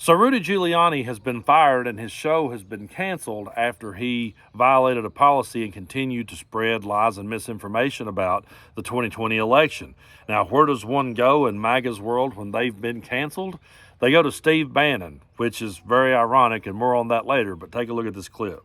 So Rudy Giuliani has been fired and his show has been canceled after he violated a policy and continued to spread lies and misinformation about the 2020 election. Now, where does one go in MAGA's world when they've been canceled? They go to Steve Bannon, which is very ironic, and more on that later, but take a look at this clip.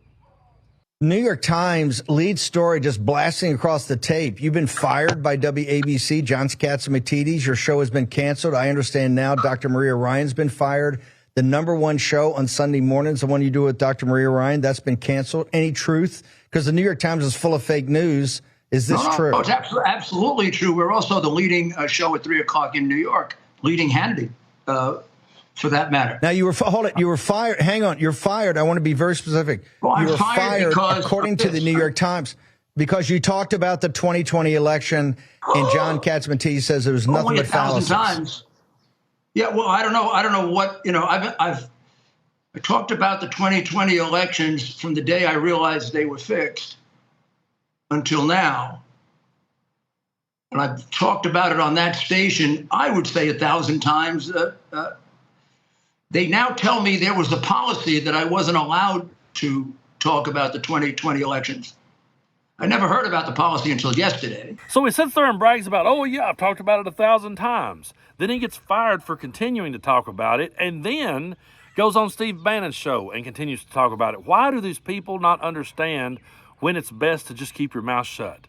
New York Times lead story just blasting across the tape. You've been fired by WABC, John Catsimatidis. Your show has been canceled. I understand now Dr. Maria Ryan's been fired. The number one show on Sunday mornings, the one you do with Dr. Maria Ryan, that's been canceled. Any truth? Because the New York Times is full of fake news. Is this true? No, it's absolutely true. We're also the leading show at 3 o'clock in New York, leading Hannity, for that matter. Now, you were fired. Hang on. You're fired. I want to be very specific. Well, you were fired because according to the New York Times because you talked about the 2020 election, and John Catsimatidis says it was nothing only but fallacies. 1,000 times. Yeah, well, I don't know what, I talked about the 2020 elections from the day I realized they were fixed until now. And I've talked about it on that station, I would say 1,000 times. They now tell me there was a policy that I wasn't allowed to talk about the 2020 elections. I never heard about the policy until yesterday. So he sits there and brags about, oh, yeah, I've talked about it 1,000 times. Then he gets fired for continuing to talk about it and then goes on Steve Bannon's show and continues to talk about it. Why do these people not understand when it's best to just keep your mouth shut?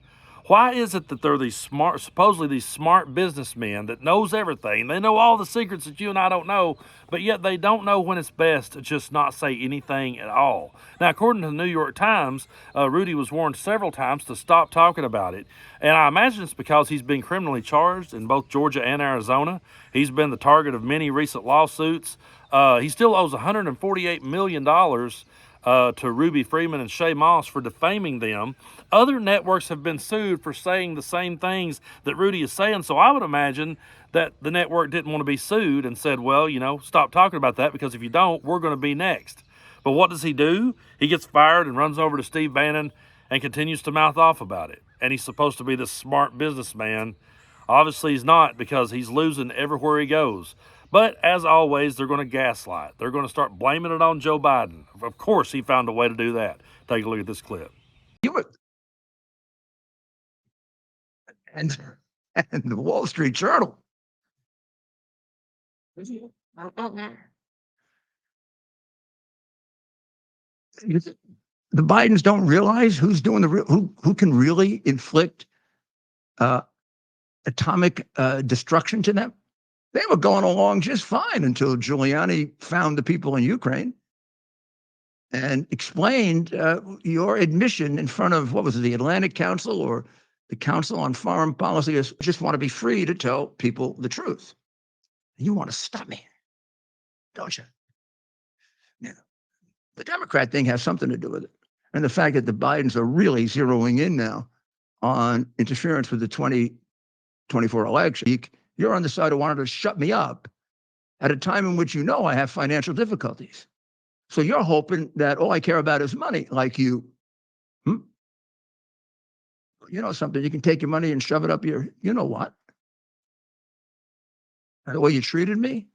Why is it that they're these supposedly these smart businessmen that knows everything? They know all the secrets that you and I don't know, but yet they don't know when it's best to just not say anything at all. Now, according to the New York Times, Rudy was warned several times to stop talking about it. And I imagine it's because he's been criminally charged in both Georgia and Arizona. He's been the target of many recent lawsuits. He still owes $148 million to Ruby Freeman and Shay Moss for defaming them. Other networks have been sued for saying the same things that Rudy is saying. So I would imagine that the network didn't want to be sued and said, well, stop talking about that because if you don't, we're going to be next. But what does he do? He gets fired and runs over to Steve Bannon and continues to mouth off about it. And he's supposed to be this smart businessman. Obviously, he's not because he's losing everywhere he goes. But as always, they're going to gaslight. They're going to start blaming it on Joe Biden. Of course, he found a way to do that. Take a look at this clip. And the Wall Street Journal. The Bidens don't realize who's doing who can really inflict atomic destruction to them. They were going along just fine until Giuliani found the people in Ukraine and explained your admission in front of, what was it, the Atlantic Council or the Council on Foreign Policy. Just want to be free to tell people the truth. You want to stop me, don't you? Yeah. The Democrat thing has something to do with it. And the fact that the Bidens are really zeroing in now on interference with the 2024 election. You're on the side of wanting to shut me up at a time in which I have financial difficulties. So you're hoping that all I care about is money, like you. You know something, you can take your money and shove it up your, you know what? The way you treated me,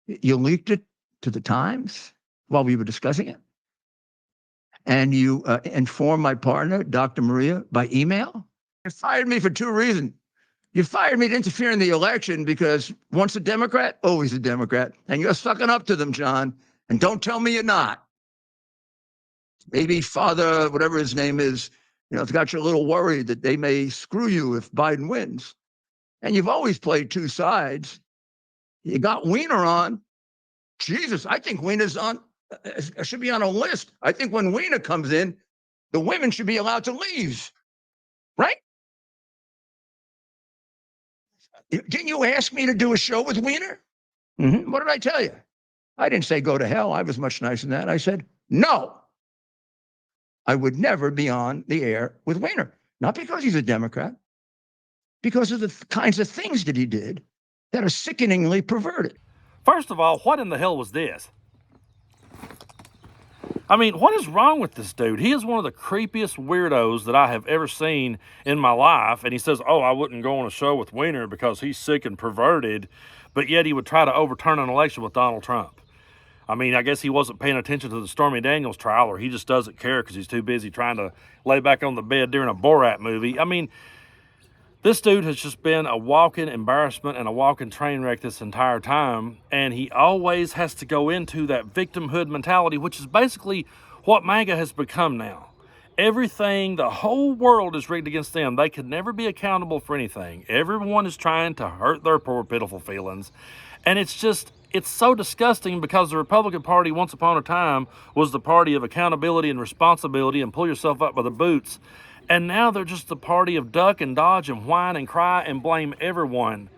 you leaked it to the Times while we were discussing it. And you informed my partner, Dr. Maria, by email. You fired me for two reasons. You fired me to interfere in the election because once a Democrat, always a Democrat. And you're sucking up to them, John. And don't tell me you're not. Maybe Father, whatever his name is, it's got you a little worried that they may screw you if Biden wins. And you've always played two sides. You got Weiner on. Jesus, I think Weiner's should be on a list. I think when Weiner comes in, the women should be allowed to leave. Right? Didn't you ask me to do a show with Weiner? Mm-hmm. What did I tell you? I didn't say go to hell. I was much nicer than that. I said, no. I would never be on the air with Weiner. Not because he's a Democrat, because of the kinds of things that he did that are sickeningly perverted. First of all, what in the hell was this? I mean, what is wrong with this dude? He is one of the creepiest weirdos that I have ever seen in my life. And he says, oh, I wouldn't go on a show with Weiner because he's sick and perverted. But yet he would try to overturn an election with Donald Trump. I mean, I guess he wasn't paying attention to the Stormy Daniels trial, or he just doesn't care because he's too busy trying to lay back on the bed during a Borat movie. I mean, this dude has just been a walking embarrassment and a walking train wreck this entire time, and he always has to go into that victimhood mentality, which is basically what MAGA has become now. Everything, the whole world is rigged against them. They could never be accountable for anything. Everyone is trying to hurt their poor, pitiful feelings, and it's so disgusting because the Republican Party, once upon a time, was the party of accountability and responsibility and pull yourself up by the boots. And now they're just the party of duck and dodge and whine and cry and blame everyone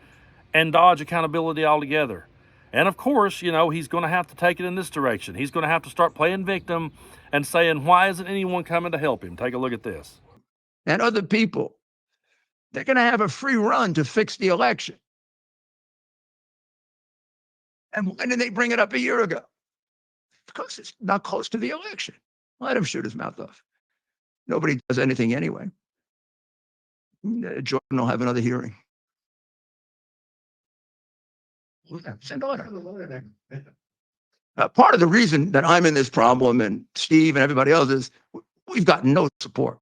and dodge accountability altogether. And of course, he's going to have to take it in this direction. He's going to have to start playing victim and saying, why isn't anyone coming to help him? Take a look at this. And other people, they're going to have a free run to fix the election. And why didn't they bring it up a year ago? Because it's not close to the election. Let him shoot his mouth off. Nobody does anything anyway. Jordan will have another hearing. Send order. Part of the reason that I'm in this problem, and Steve and everybody else, is we've got no support.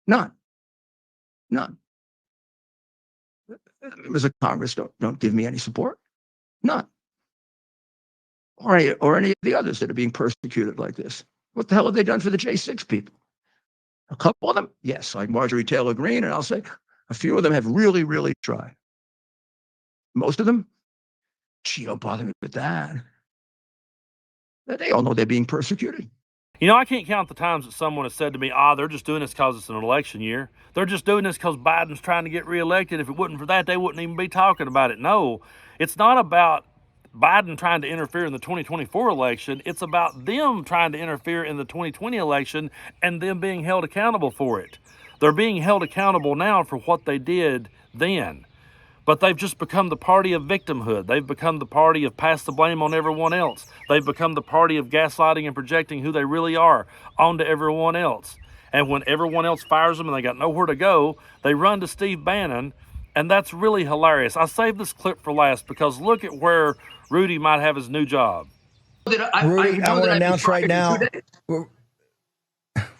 None. Members of Congress don't give me any support. None. Or any of the others that are being persecuted like this. What the hell have they done for the J6 people? A couple of them, yes, like Marjorie Taylor Greene, and I'll say a few of them have really, really tried. Most of them, don't bother me with that. They all know they're being persecuted. I can't count the times that someone has said to me, they're just doing this because it's an election year. They're just doing this because Biden's trying to get reelected. If it wasn't for that, they wouldn't even be talking about it. No, it's not about Biden trying to interfere in the 2024 election. It's about them trying to interfere in the 2020 election and them being held accountable for it. They're being held accountable now for what they did then. But they've just become the party of victimhood. They've become the party of pass the blame on everyone else. They've become the party of gaslighting and projecting who they really are onto everyone else. And when everyone else fires them and they got nowhere to go, they run to Steve Bannon. And that's really hilarious. I saved this clip for last because look at where Rudy might have his new job. Rudy, I want to announce right now,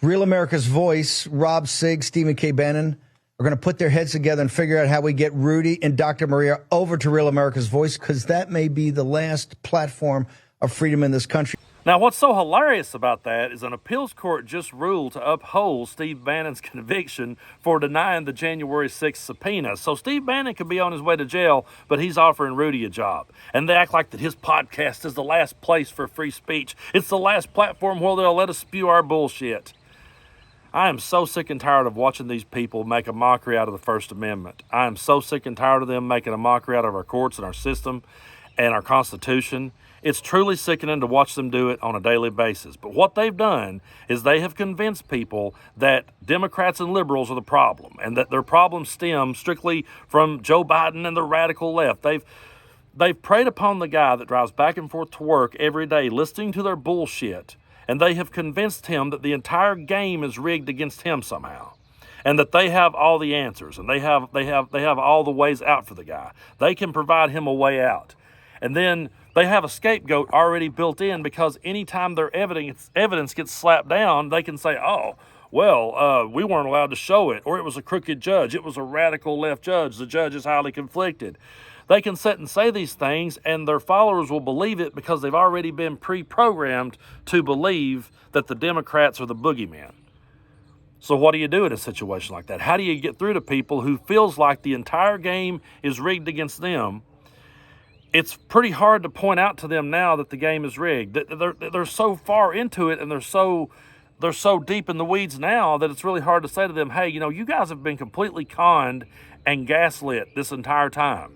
Real America's Voice, Rob Sigg, Stephen K. Bannon are going to put their heads together and figure out how we get Rudy and Dr. Maria over to Real America's Voice, because that may be the last platform of freedom in this country. Now, what's so hilarious about that is an appeals court just ruled to uphold Steve Bannon's conviction for denying the January 6th subpoena. So Steve Bannon could be on his way to jail, but he's offering Rudy a job. And they act like that his podcast is the last place for free speech. It's the last platform where they'll let us spew our bullshit. I am so sick and tired of watching these people make a mockery out of the First Amendment. I am so sick and tired of them making a mockery out of our courts and our system and our Constitution. It's truly sickening to watch them do it on a daily basis. But what they've done is they have convinced people that Democrats and liberals are the problem, and that their problems stem strictly from Joe Biden and the radical left. They've preyed upon the guy that drives back and forth to work every day listening to their bullshit, and they have convinced him that the entire game is rigged against him somehow, and that they have all the answers, and they have all the ways out for the guy. They can provide him a way out. And then they have a scapegoat already built in, because anytime their evidence gets slapped down, they can say, we weren't allowed to show it, or it was a crooked judge, it was a radical left judge, the judge is highly conflicted. They can sit and say these things, and their followers will believe it because they've already been pre-programmed to believe that the Democrats are the boogeyman. So what do you do in a situation like that? How do you get through to people who feels like the entire game is rigged against them? It's pretty hard to point out to them now that the game is rigged. They're so far into it, and they're so deep in the weeds now that it's really hard to say to them, hey, you guys have been completely conned and gaslit this entire time.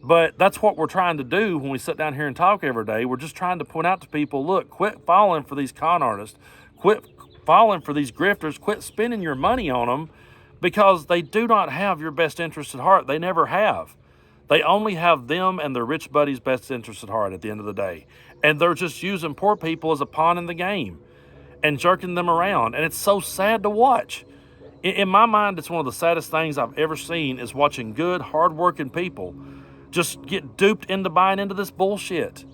But that's what we're trying to do when we sit down here and talk every day. We're just trying to point out to people, look, quit falling for these con artists, quit falling for these grifters, quit spending your money on them, because they do not have your best interest at heart. They never have. They only have them and their rich buddies' best interests at heart at the end of the day. And they're just using poor people as a pawn in the game and jerking them around. And it's so sad to watch. In my mind, it's one of the saddest things I've ever seen is watching good, hardworking people just get duped into buying into this bullshit.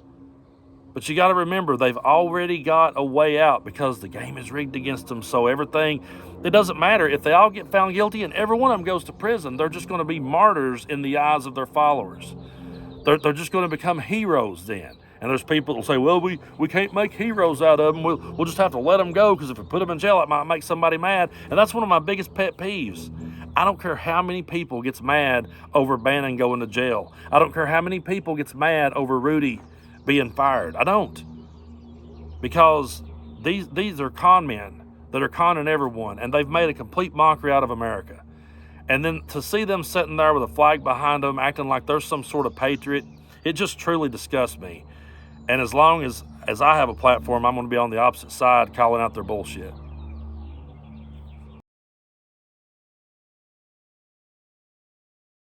But you got to remember, they've already got a way out because the game is rigged against them. So everything, it doesn't matter. If they all get found guilty and every one of them goes to prison, they're just going to be martyrs in the eyes of their followers. They're just going to become heroes then. And there's people that will say, well, we can't make heroes out of them. We'll just have to let them go because if we put them in jail, it might make somebody mad. And that's one of my biggest pet peeves. I don't care how many people gets mad over Bannon going to jail. I don't care how many people gets mad over Rudy being fired. I don't. Because these are con men that are conning everyone, and they've made a complete mockery out of America. And then to see them sitting there with a flag behind them, acting like they're some sort of patriot, it just truly disgusts me. And as long as I have a platform, I'm going to be on the opposite side calling out their bullshit.